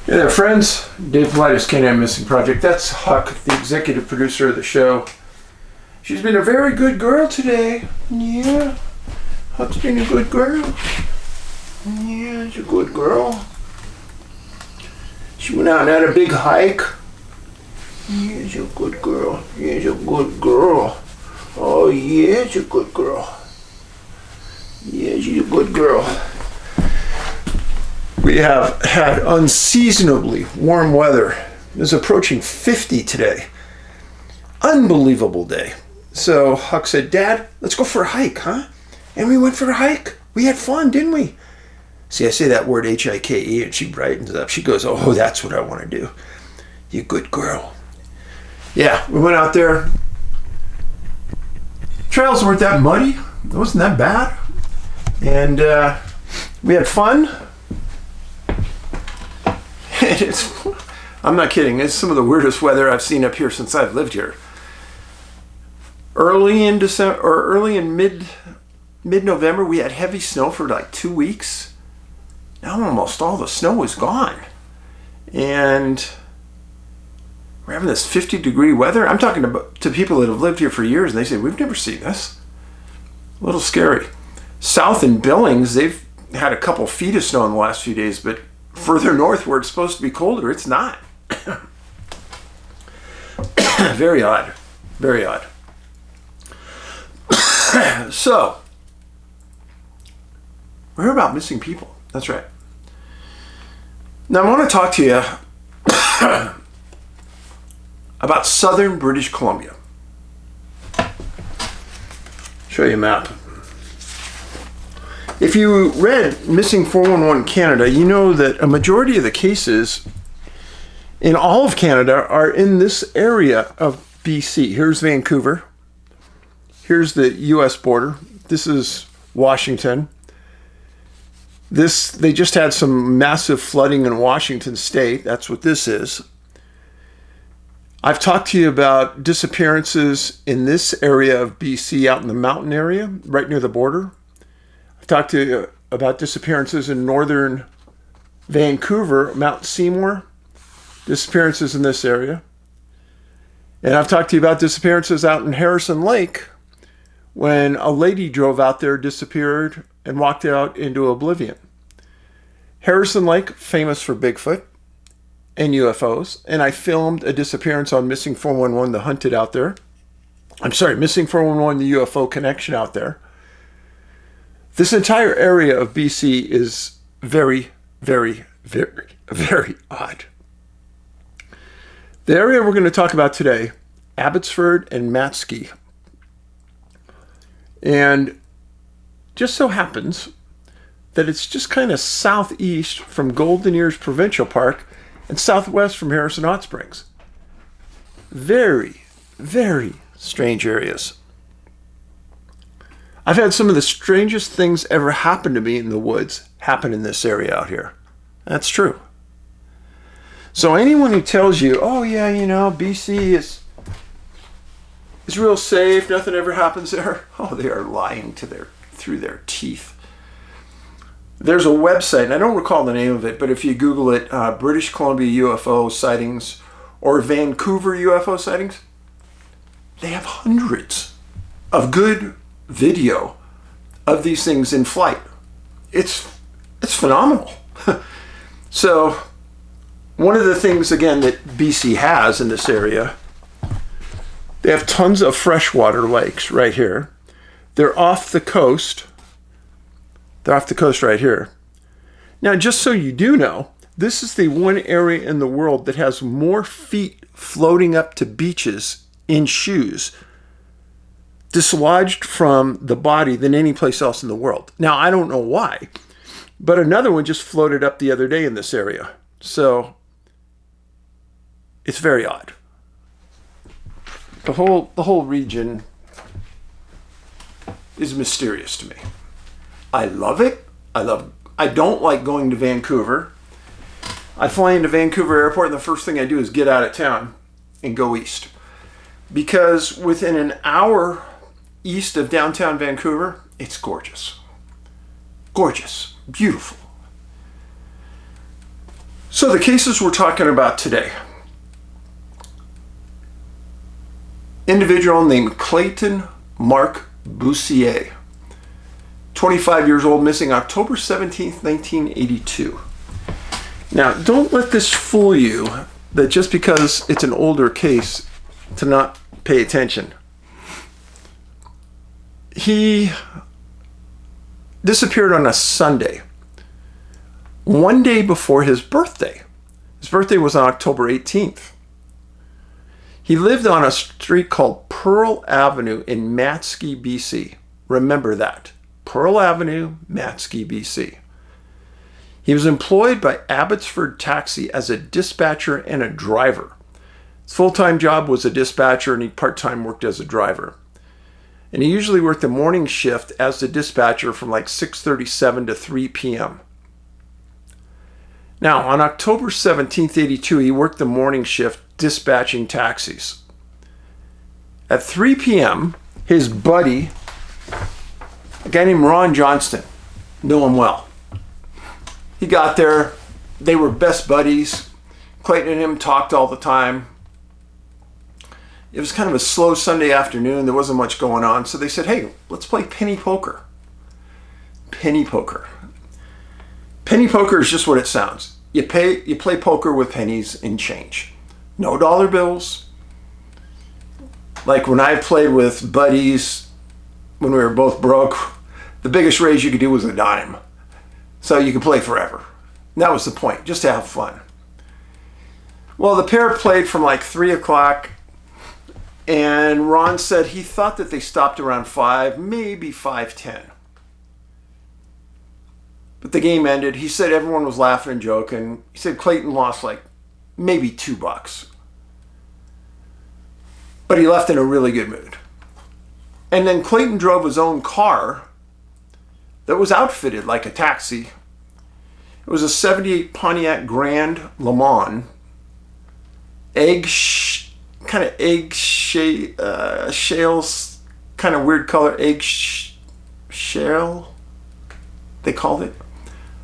Hey there, friends. David Paulides, Canine Missing Project. That's Huck, the executive producer of the show. She's been a very good girl today. Yeah. Huck's been a good girl. Yeah, she's a good girl. She went out and had a big hike. Yeah, she's a good girl. Yeah, she's a good girl. Oh, yeah, she's a good girl. Yeah, she's a good girl. We have had unseasonably warm weather. It's approaching 50 today. Unbelievable day. So Huck said, Dad, let's go for a hike, huh? And we went for a hike. We had fun, didn't we? See, I say that word H-I-K-E and she brightens up. She goes, oh, that's what I want to do. You good girl. Yeah, we went out there. Trails weren't that muddy. It wasn't that bad. And we had fun. I'm not kidding, it's some of the weirdest weather I've seen up here since I've lived here. Early in December, or early in mid-November, we had heavy snow for like 2 weeks. Now almost all the snow is gone. And we're having this 50-degree weather. I'm talking to people that have lived here for years, and they say, we've never seen this. A little scary. South in Billings, they've had a couple feet of snow in the last few days, but further north where it's supposed to be colder, it's not. Very odd. Very odd. So, we're here about missing people. That's right. Now I want to talk to you about southern British Columbia. Show you a map. If you read Missing 411 Canada, you know that a majority of the cases in all of Canada are in this area of BC. Here's Vancouver. Here's the US border. This is Washington. They just had some massive flooding in Washington state. That's what this is. I've talked to you about disappearances in this area of BC out in the mountain area, right near the border. Talked to you about disappearances in northern Vancouver, Mount Seymour, disappearances in this area. And I've talked to you about disappearances out in Harrison Lake when a lady drove out there, disappeared, and walked out into oblivion. Harrison Lake, famous for Bigfoot and UFOs, and I filmed a disappearance on Missing 411, the hunted out there. I'm sorry, Missing 411, the UFO connection out there. This entire area of BC is very, very, very, very odd. The area we're going to talk about today, Abbotsford and Matski. And just so happens that it's just kind of southeast from Golden Ears Provincial Park and southwest from Harrison Hot Springs. Very, very strange areas. I've had some of the strangest things ever happen to me in the woods happen in this area out here. That's true. So anyone who tells you, oh yeah, you know, BC is real safe, nothing ever happens there, oh, they are lying through their teeth. There's a website, and I don't recall the name of it, but if you Google it, British Columbia UFO sightings or Vancouver UFO sightings, they have hundreds of good video of these things in flight. It's phenomenal. So one of the things again that BC has in this area, they have tons of freshwater lakes right here. They're off the coast. They're off the coast right here. Now, just so you do know, this is the one area in the world that has more feet floating up to beaches in shoes dislodged from the body than any place else in the world. Now, I don't know why, but another one just floated up the other day in this area. So it's very odd. The whole region is mysterious to me. I love it. I don't like going to Vancouver. I fly into Vancouver Airport and the first thing I do is get out of town and go east. Because within an hour east of downtown Vancouver, it's gorgeous. Gorgeous. Beautiful. So the cases we're talking about today. Individual named Clayton Mark Bussiere, 25 years old, missing October 17th, 1982. Now, don't let this fool you that just because it's an older case to not pay attention. He disappeared on a Sunday, one day before his birthday. His birthday was on October 18th. He lived on a street called Pearl Avenue in Matski, BC. Remember that. Pearl Avenue, Matski, BC. He was employed by Abbotsford Taxi as a dispatcher and a driver. His full-time job was a dispatcher, and he part-time worked as a driver. And he usually worked the morning shift as the dispatcher from like 6:37 to 3 p.m. Now, on October 17th, 82, he worked the morning shift dispatching taxis. At 3 p.m., his buddy, a guy named Ron Johnston, knew him well. He got there. They were best buddies. Clayton and him talked all the time. It was kind of a slow Sunday afternoon. There wasn't much going on. So they said, hey, let's play penny poker. Penny poker. Penny poker is just what it sounds. You play poker with pennies and change. No dollar bills. Like when I played with buddies when we were both broke, the biggest raise you could do was a dime. So you could play forever. And that was the point, just to have fun. Well, the pair played from like 3 o'clock, and Ron said he thought that they stopped around 5, maybe 5:10. But the game ended. He said everyone was laughing and joking. He said Clayton lost like maybe $2. But he left in a really good mood. And then Clayton drove his own car that was outfitted like a taxi. It was a 78 Pontiac Grand Le Mans. Shales, kind of weird color, shale, they called it.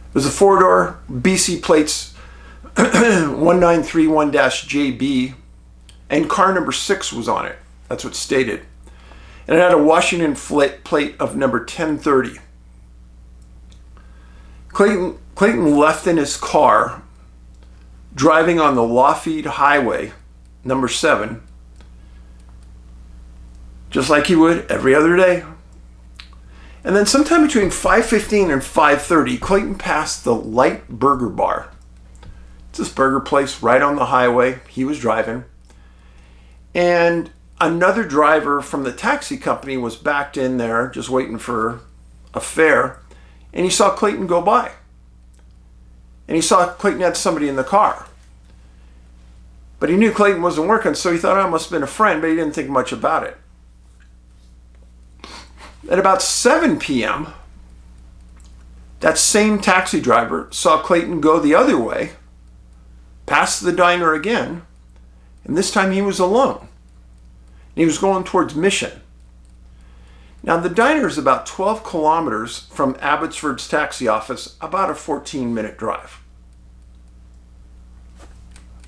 It was a 4-door, BC plates, 1931-JB, and car number 6 was on it. That's what stated. And it had a Washington plate of number 1030. Clayton left in his car, driving on the Lawfeed Highway, number 7, just like he would every other day. And then sometime between 5:15 and 5:30, Clayton passed the Light Burger Bar. It's this burger place right on the highway. He was driving. And another driver from the taxi company was backed in there, just waiting for a fare. And he saw Clayton go by. And he saw Clayton had somebody in the car. But he knew Clayton wasn't working, so he thought, oh, it must have been a friend, but he didn't think much about it. At about 7 p.m., that same taxi driver saw Clayton go the other way, past the diner again, and this time he was alone. And he was going towards Mission. Now, the diner is about 12 kilometers from Abbotsford's taxi office, about a 14-minute drive.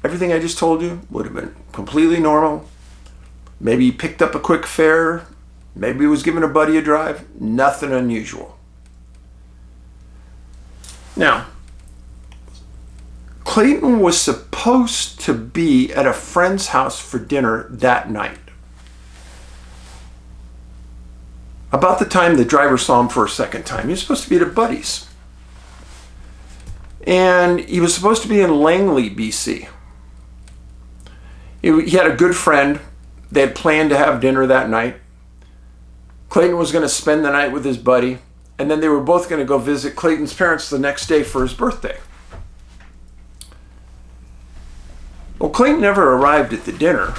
Everything I just told you would have been completely normal. Maybe he picked up a quick fare. Maybe he was giving a buddy a drive. Nothing unusual. Now, Clayton was supposed to be at a friend's house for dinner that night. About the time the driver saw him for a second time, he was supposed to be at a buddy's. And he was supposed to be in Langley, BC. He had a good friend. They had planned to have dinner that night. Clayton was going to spend the night with his buddy, and then they were both going to go visit Clayton's parents the next day for his birthday. Well, Clayton never arrived at the dinner.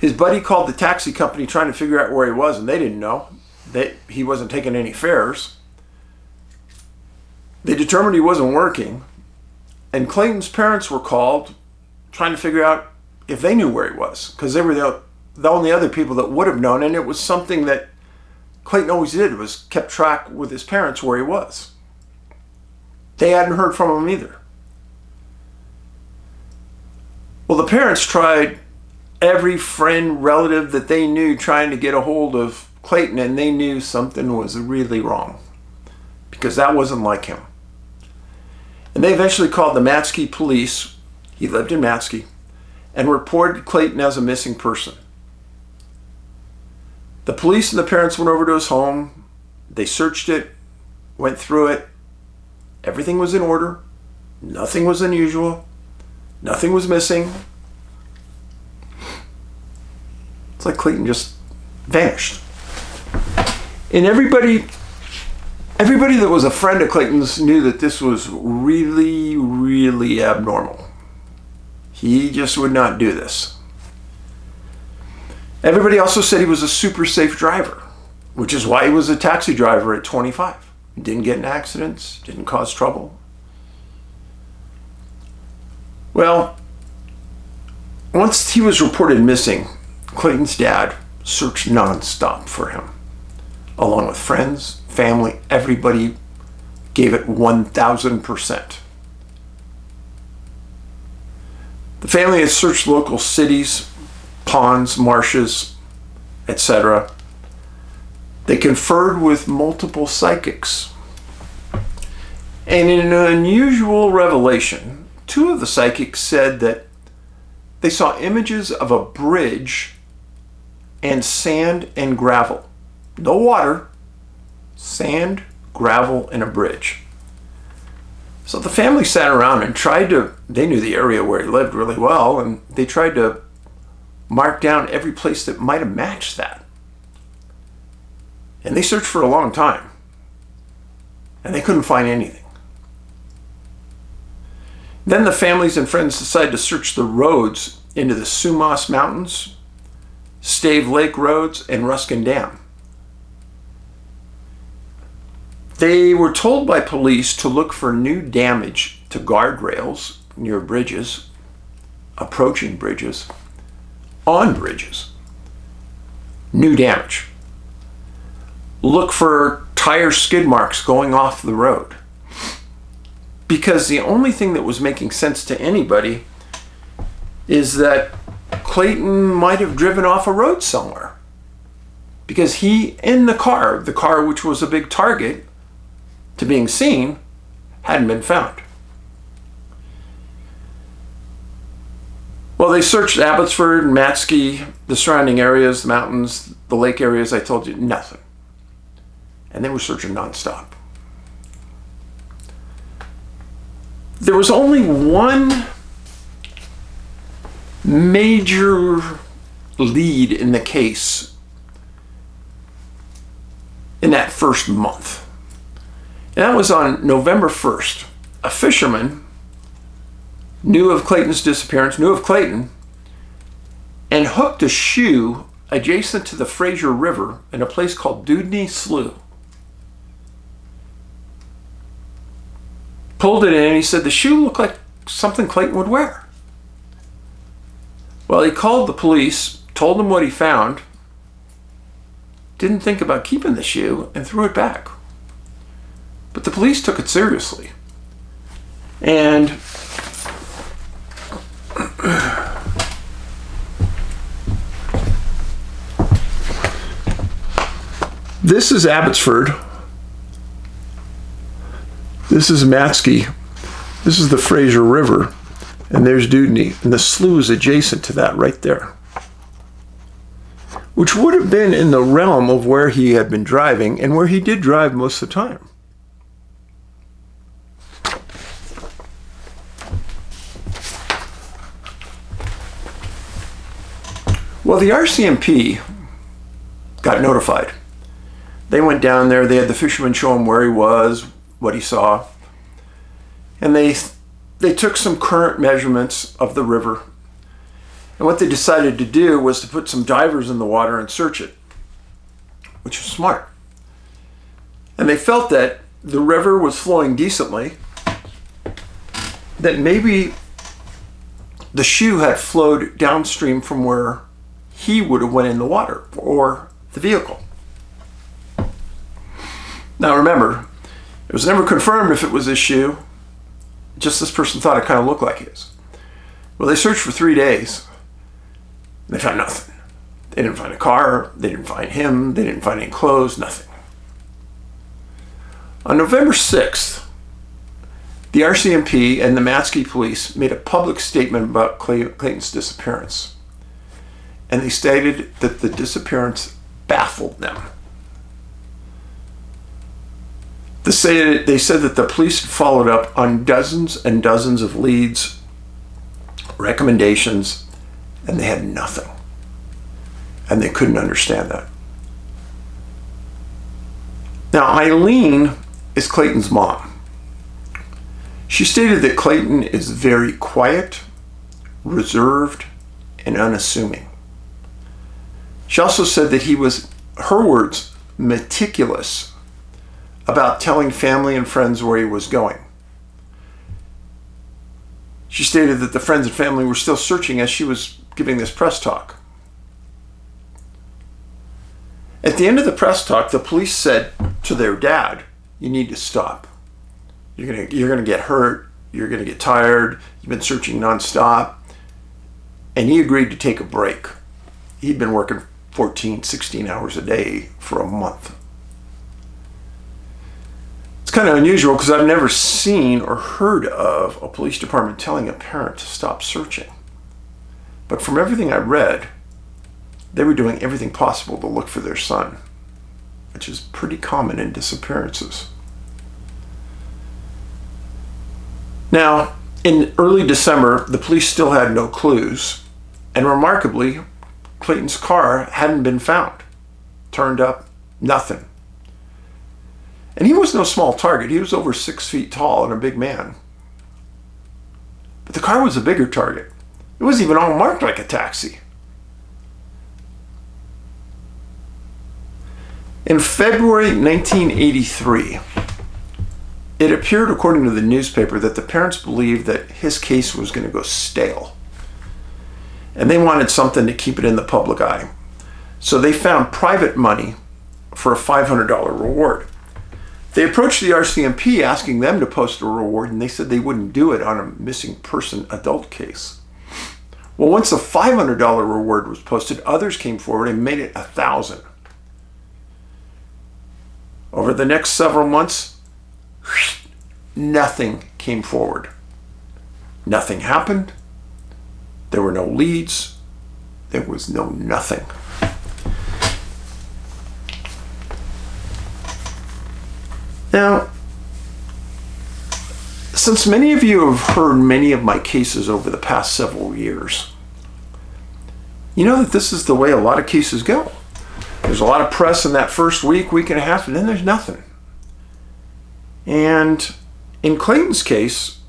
His buddy called the taxi company trying to figure out where he was, and they didn't know. He wasn't taking any fares. They determined he wasn't working, and Clayton's parents were called trying to figure out if they knew where he was, because they were the only other people that would have known, and it was something that Clayton always did, was kept track with his parents where he was. They hadn't heard from him either. Well, the parents tried every friend, relative that they knew trying to get a hold of Clayton, and they knew something was really wrong because that wasn't like him. And they eventually called the Matski police, he lived in Matski, and reported Clayton as a missing person. The police and the parents went over to his home. They searched it, went through it. Everything was in order. Nothing was unusual. Nothing was missing. It's like Clayton just vanished. And everybody that was a friend of Clayton's knew that this was really, really abnormal. He just would not do this. Everybody also said he was a super safe driver, which is why he was a taxi driver at 25. Didn't get in accidents, didn't cause trouble. Well, once he was reported missing, Clayton's dad searched nonstop for him, along with friends, family, everybody gave it 1,000%. The family had searched local cities, ponds, marshes, etc. They conferred with multiple psychics. And in an unusual revelation, 2 of the psychics said that they saw images of a bridge and sand and gravel. No water, sand, gravel, and a bridge. So the family sat around and they knew the area where he lived really well, and they tried to mark down every place that might have matched that. And they searched for a long time, and they couldn't find anything. Then the families and friends decided to search the roads into the Sumas Mountains, Stave Lake roads, and Ruskin Dam. They were told by police to look for new damage to guardrails near bridges, approaching bridges, on bridges. New damage. Look for tire skid marks going off the road. Because the only thing that was making sense to anybody is that Clayton might have driven off a road somewhere. Because he, in the car which was a big target to being seen, hadn't been found. Well, they searched Abbotsford and Matski, the surrounding areas, the mountains, the lake areas, I told you, nothing. And they were searching nonstop. There was only one major lead in the case in that first month. And that was on November 1st. A fisherman knew of Clayton's disappearance, knew of Clayton, and hooked a shoe adjacent to the Fraser River in a place called Dudney Slough. Pulled it in, and he said the shoe looked like something Clayton would wear. Well, he called the police, told them what he found, didn't think about keeping the shoe, and threw it back. But the police took it seriously. And this is Abbotsford. This is Matski. This is the Fraser River. And there's Dudney. And the slough is adjacent to that right there. Which would have been in the realm of where he had been driving and where he did drive most of the time. Well, the RCMP got notified. They went down there. They had the fisherman show him where he was, what he saw. And they took some current measurements of the river. And what they decided to do was to put some divers in the water and search it, which was smart. And they felt that the river was flowing decently, that maybe the shoe had flowed downstream from where he would have went in the water, or the vehicle. Now remember, it was never confirmed if it was his shoe. just this person thought it kind of looked like his. Well, they searched for 3 days. They found nothing. They didn't find a car. They didn't find him. They didn't find any clothes. Nothing. On November 6th, the RCMP and the Matsky police made a public statement about Clayton's disappearance. And they stated that the disappearance baffled them. They said that the police followed up on dozens and dozens of leads, recommendations, and they had nothing. And they couldn't understand that. Now, Eileen is Clayton's mom. She stated that Clayton is very quiet, reserved, and unassuming. She also said that he was, her words, meticulous about telling family and friends where he was going. She stated that the friends and family were still searching as she was giving this press talk. At the end of the press talk, the police said to their dad, "You need to stop. You're gonna get hurt. You're gonna get tired. You've been searching nonstop." And he agreed to take a break. He'd been working 14, 16 hours a day for a month. It's kind of unusual because I've never seen or heard of a police department telling a parent to stop searching. But from everything I read, they were doing everything possible to look for their son, which is pretty common in disappearances. Now, in early December, the police still had no clues, and remarkably, Clayton's car hadn't been found. Turned up, nothing. And he was no small target. He was over 6 feet tall and a big man. But the car was a bigger target. It wasn't even all marked like a taxi. In February 1983, it appeared, according to the newspaper, that the parents believed that his case was going to go stale. And they wanted something to keep it in the public eye. So they found private money for a $500 reward. They approached the RCMP asking them to post a reward, and they said they wouldn't do it on a missing person adult case. Well, once the $500 reward was posted, others came forward and made it $1,000. Over the next several months, nothing came forward. Nothing happened. There were no leads. There was no nothing. Now, since many of you have heard many of my cases over the past several years, you know that this is the way a lot of cases go. There's a lot of press in that first week and a half, and then there's nothing. And in Clayton's case,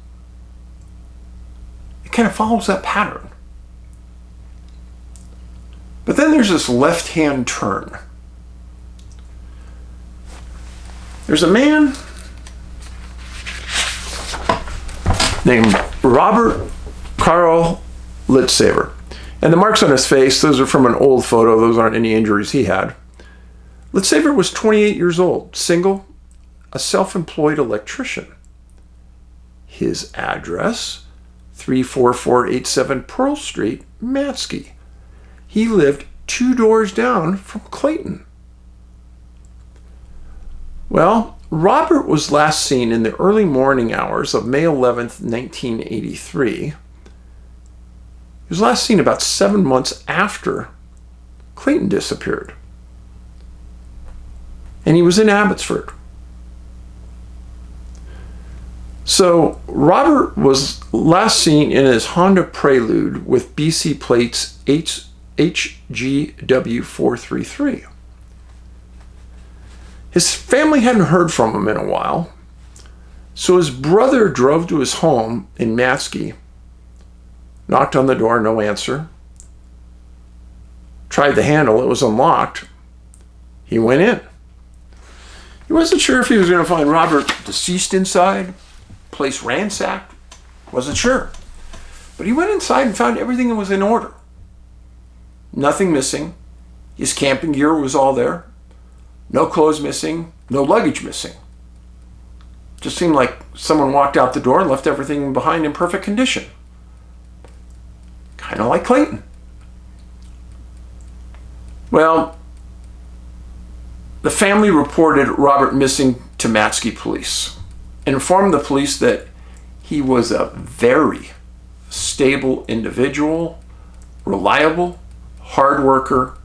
it kind of follows that pattern. But then there's this left-hand turn. There's a man named Robert Carl Litshaver. And the marks on his face, those are from an old photo. Those aren't any injuries he had. Litshaver was 28 years old, single, a self-employed electrician. His address, 34487 Pearl Street, Matsky. He lived 2 doors down from Clayton. Well, Robert was last seen in the early morning hours of May 11th, 1983. He was last seen about 7 months after Clayton disappeared. And he was in Abbotsford. So Robert was last seen in his Honda Prelude with BC plates HGW433. His family hadn't heard from him in a while, so his brother drove to his home in Matsky, knocked on the door, no answer. Tried the handle, it was unlocked. He went in. He wasn't sure if he was going to find Robert deceased inside, place ransacked, wasn't sure. But he went inside and found everything was in order. Nothing missing. His camping gear was all there. No clothes missing, no luggage missing. Just seemed like someone walked out the door and left everything behind in perfect condition. Kind of like Clayton. Well, the family reported Robert missing to Matski police and informed the police that he was a very stable individual, reliable, hard worker,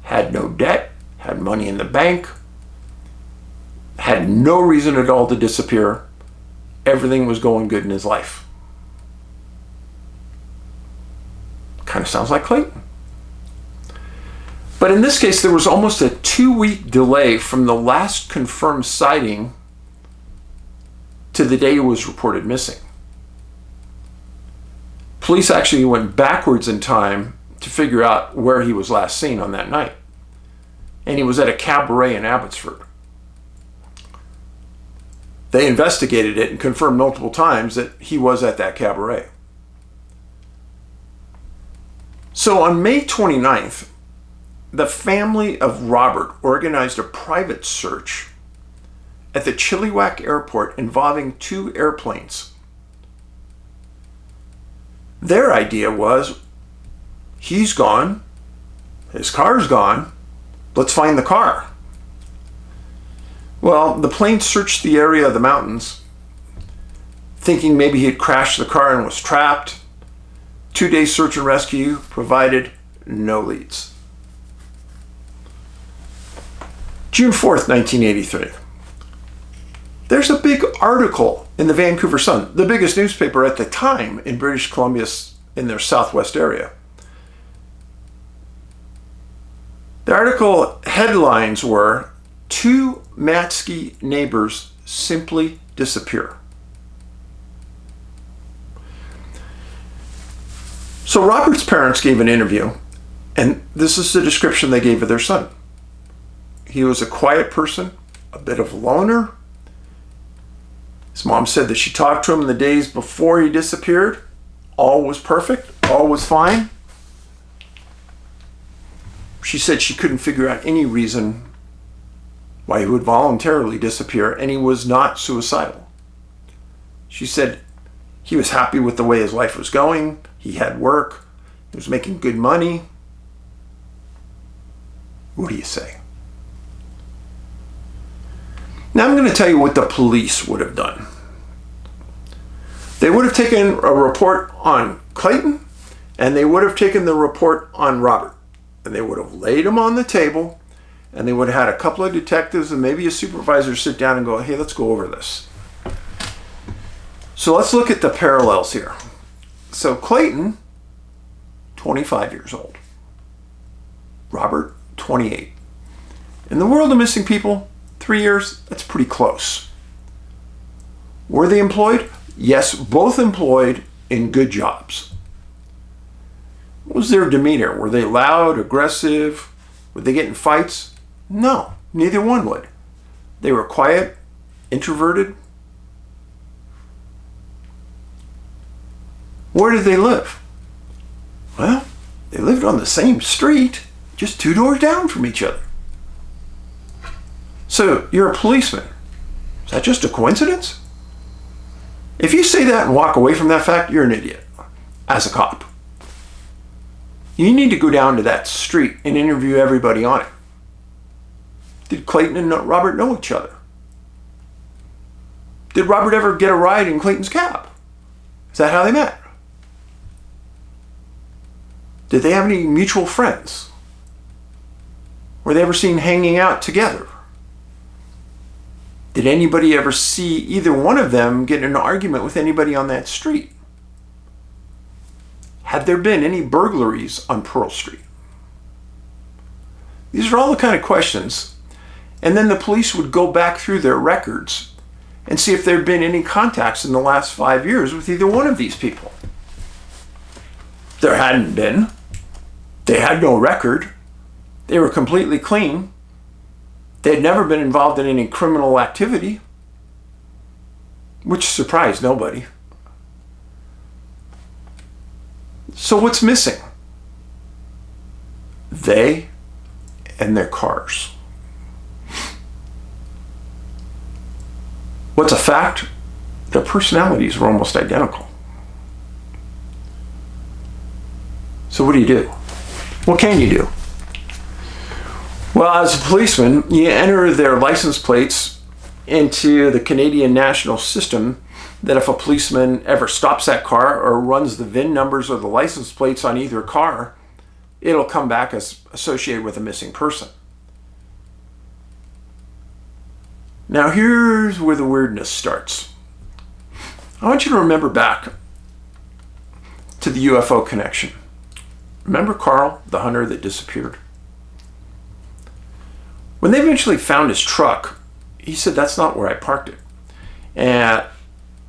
had no debt, had money in the bank, had no reason at all to disappear. Everything was going good in his life. Kind of sounds like Clayton. But in this case, there was almost a 2-week delay from the last confirmed sighting to the day he was reported missing. Police actually went backwards in time to figure out where he was last seen on that night. And he was at a cabaret in Abbotsford. They investigated it and confirmed multiple times that he was at that cabaret. So on May 29th, the family of Robert organized a private search at the Chilliwack Airport involving 2 airplanes. Their idea was, he's gone, his car's gone, let's find the car. Well, the plane searched the area of the mountains, thinking maybe he had crashed the car and was trapped. 2-day search and rescue provided no leads. June 4th, 1983. There's a big article in the Vancouver Sun, the biggest newspaper at the time in British Columbia in their southwest area. The article headlines were, 2 Matski neighbors simply disappear. So Robert's parents gave an interview, and this is the description they gave of their son. He was a quiet person, a bit of a loner. His mom said that she talked to him in the days before he disappeared. All was perfect, all was fine. She said she couldn't figure out any reason why he would voluntarily disappear, and he was not suicidal. She said he was happy with the way his life was going. He had work. He was making good money. What do you say? Now I'm going to tell you what the police would have done. They would have taken a report on Clayton, and they would have taken the report on Robert, and they would have laid them on the table, and they would have had a couple of detectives and maybe a supervisor sit down and go, hey, let's go over this. So let's look at the parallels here. So Clayton, 25 years old. Robert, 28. In the world of missing people, 3 years, that's pretty close. Were they employed? Yes, both employed in good jobs. What was their demeanor? Were they loud, aggressive? Would they get in fights? No, neither one would. They were quiet, introverted. Where did they live? Well, they lived on the same street, just 2 doors down from each other. So you're a policeman. Is that just a coincidence? If you say that and walk away from that fact, you're an idiot as a cop. You need to go down to that street and interview everybody on it. Did Clayton and Robert know each other? Did Robert ever get a ride in Clayton's cab? Is that how they met? Did they have any mutual friends? Were they ever seen hanging out together? Did anybody ever see either one of them get in an argument with anybody on that street? Had there been any burglaries on Pearl Street? These are all the kind of questions. And then the police would go back through their records and see if there had been any contacts in the last 5 years with either one of these people. There hadn't been. They had no record. They were completely clean. They had never been involved in any criminal activity, which surprised nobody. So what's missing? They and their cars. What's a fact? Their personalities were almost identical. So what do? What can you do? Well, as a policeman, you enter their license plates into the Canadian national system, that if a policeman ever stops that car or runs the VIN numbers or the license plates on either car, it'll come back as associated with a missing person. Now here's where the weirdness starts. I want you to remember back to the UFO connection. Remember Carl, the hunter that disappeared? When they eventually found his truck, he said, that's not where I parked it. And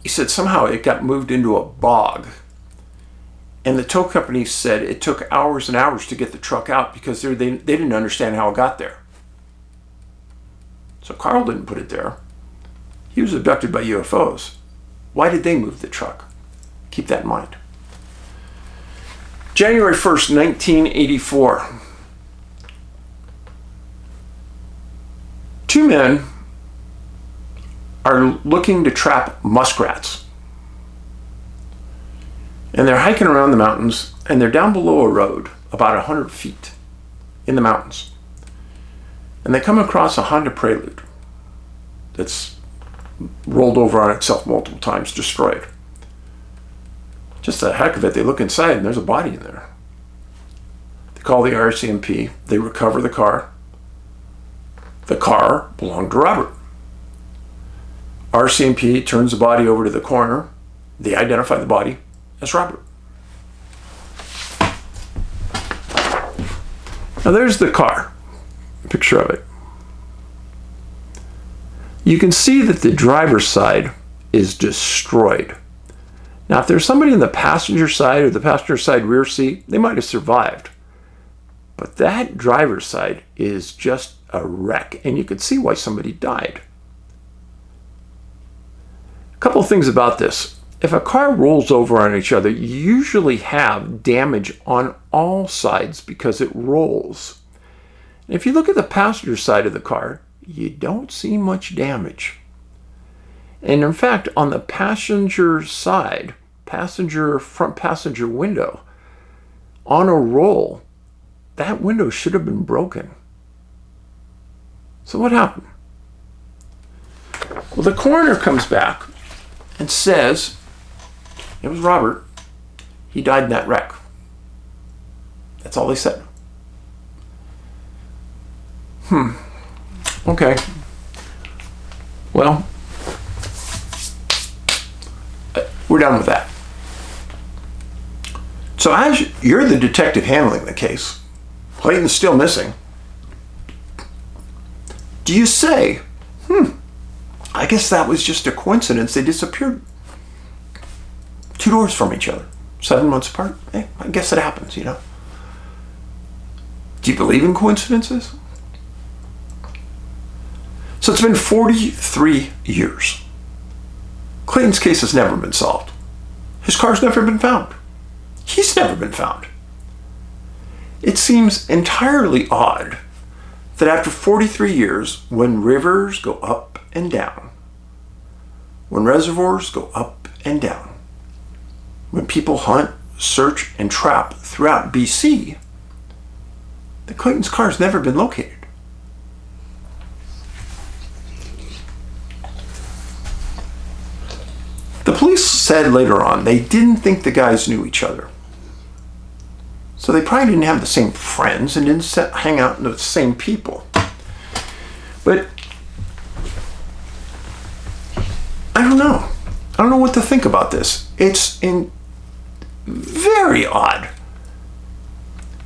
he said somehow it got moved into a bog. And the tow company said it took hours and hours to get the truck out because they didn't understand how it got there. So Carl didn't put it there. He was abducted by UFOs. Why did they move the truck? Keep that in mind. January 1st, 1984. Two men are looking to trap muskrats. And they're hiking around the mountains, and they're down below a road about 100 feet in the mountains. And they come across a Honda Prelude that's rolled over on itself multiple times, destroyed. Just the heck of it, they look inside and there's a body in there. They call the RCMP, they recover the car. The car belonged to Robert. RCMP turns the body over to the coroner. They identify the body as Robert. Now there's the car, a picture of it. You can see that the driver's side is destroyed. Now if there's somebody in the passenger side or the passenger side rear seat, they might have survived. But that driver's side is just a wreck, and you can see why somebody died. A couple of things about this. If a car rolls over on each other, you usually have damage on all sides because it rolls. And if you look at the passenger side of the car, you don't see much damage. And in fact, on the passenger side, front passenger window, on a roll, that window should have been broken. So what happened? Well, the coroner comes back and says, it was Robert. He died in that wreck. That's all they said. Okay. Well, we're done with that. So as you're the detective handling the case, Clayton's still missing. Do you say, I guess that was just a coincidence. They disappeared 2 doors from each other, 7 months apart. Hey, I guess it happens, you know. Do you believe in coincidences? So it's been 43 years. Clayton's case has never been solved. His car's never been found. He's never been found. It seems entirely odd that after 43 years, when rivers go up and down, when reservoirs go up and down, when people hunt, search, and trap throughout BC, that Clayton's car has never been located. The police said later on they didn't think the guys knew each other. So they probably didn't have the same friends and didn't hang out with the same people. But I don't know. I don't know what to think about this. It's very odd.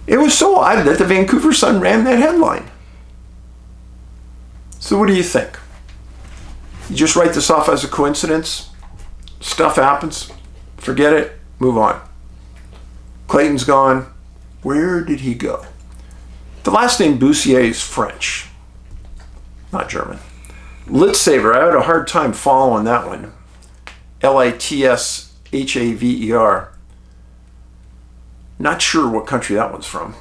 It was so odd that the Vancouver Sun ran that headline. So what do you think? You just write this off as a coincidence? Stuff happens. Forget it. Move on. Clayton's gone. Where did he go? The last name Bussiere is French, not German. Litshaver, I had a hard time following that one. Litshaver. Not sure what country that one's from.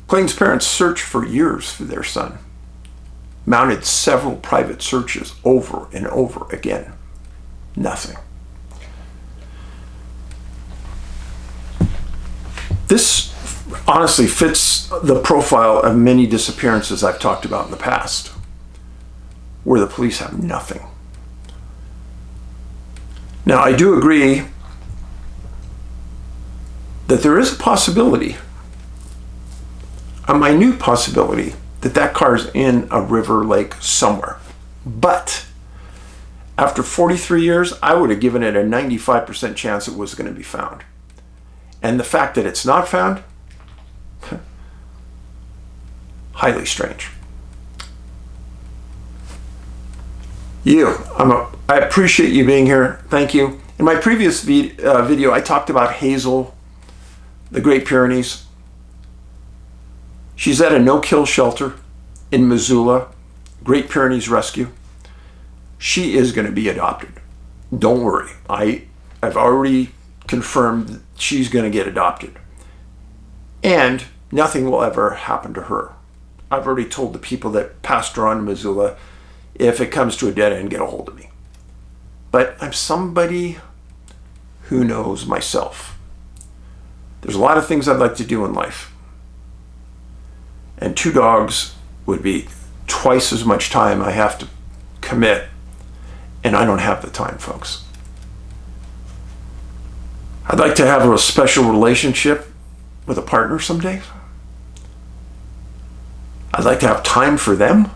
Clayton's parents searched for years for their son. mounted several private searches over and over again. Nothing. This honestly fits the profile of many disappearances I've talked about in the past, where the police have nothing. Now, I do agree that there is a possibility, a minute possibility, that that car's in a river, lake somewhere. But after 43 years, I would have given it a 95% chance it was going to be found. And the fact that it's not found, highly strange. I appreciate you being here. Thank you. In my previous video, I talked about Hazel, the Great Pyrenees. She's at a no-kill shelter in Missoula, Great Pyrenees Rescue. She is going to be adopted. Don't worry. I've already confirmed she's going to get adopted. And nothing will ever happen to her. I've already told the people that passed her on to Missoula, if it comes to a dead end, get a hold of me. But I'm somebody who knows myself. There's a lot of things I'd like to do in life. And 2 dogs would be twice as much time I have to commit. And I don't have the time, folks. I'd like to have a special relationship with a partner someday. I'd like to have time for them.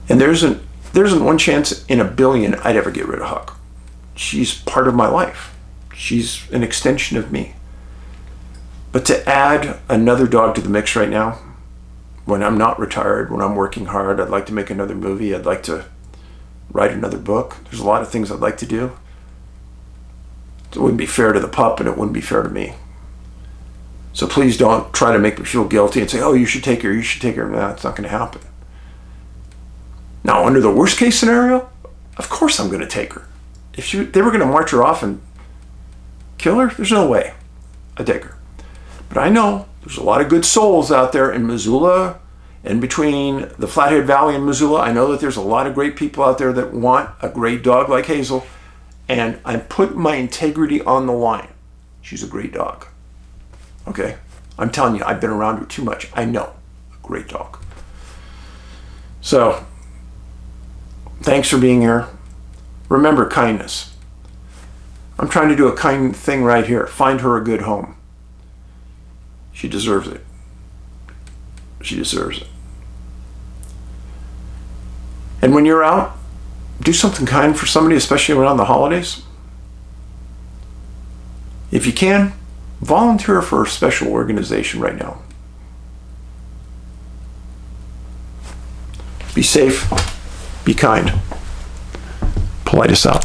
And there isn't one chance in a billion I'd ever get rid of Huck. She's part of my life. She's an extension of me. But to add another dog to the mix right now, when I'm not retired, when I'm working hard, I'd like to make another movie, I'd like to write another book. There's a lot of things I'd like to do. It wouldn't be fair to the pup, and it wouldn't be fair to me. So please don't try to make me feel guilty and say, oh, you should take her, you should take her. No, it's not going to happen. Now, under the worst case scenario, of course I'm going to take her. If they were going to march her off and kill her, there's no way I'd take her. But I know there's a lot of good souls out there in Missoula and between the Flathead Valley and Missoula. I know that there's a lot of great people out there that want a great dog like Hazel. And I'm putting my integrity on the line. She's a great dog. Okay? I'm telling you, I've been around her too much. I know. A great dog. So, thanks for being here. Remember kindness. I'm trying to do a kind thing right here. Find her a good home. She deserves it. She deserves it. And when you're out, do something kind for somebody, especially around the holidays. If you can, volunteer for a special organization right now. Be safe. Be kind. Paulides out.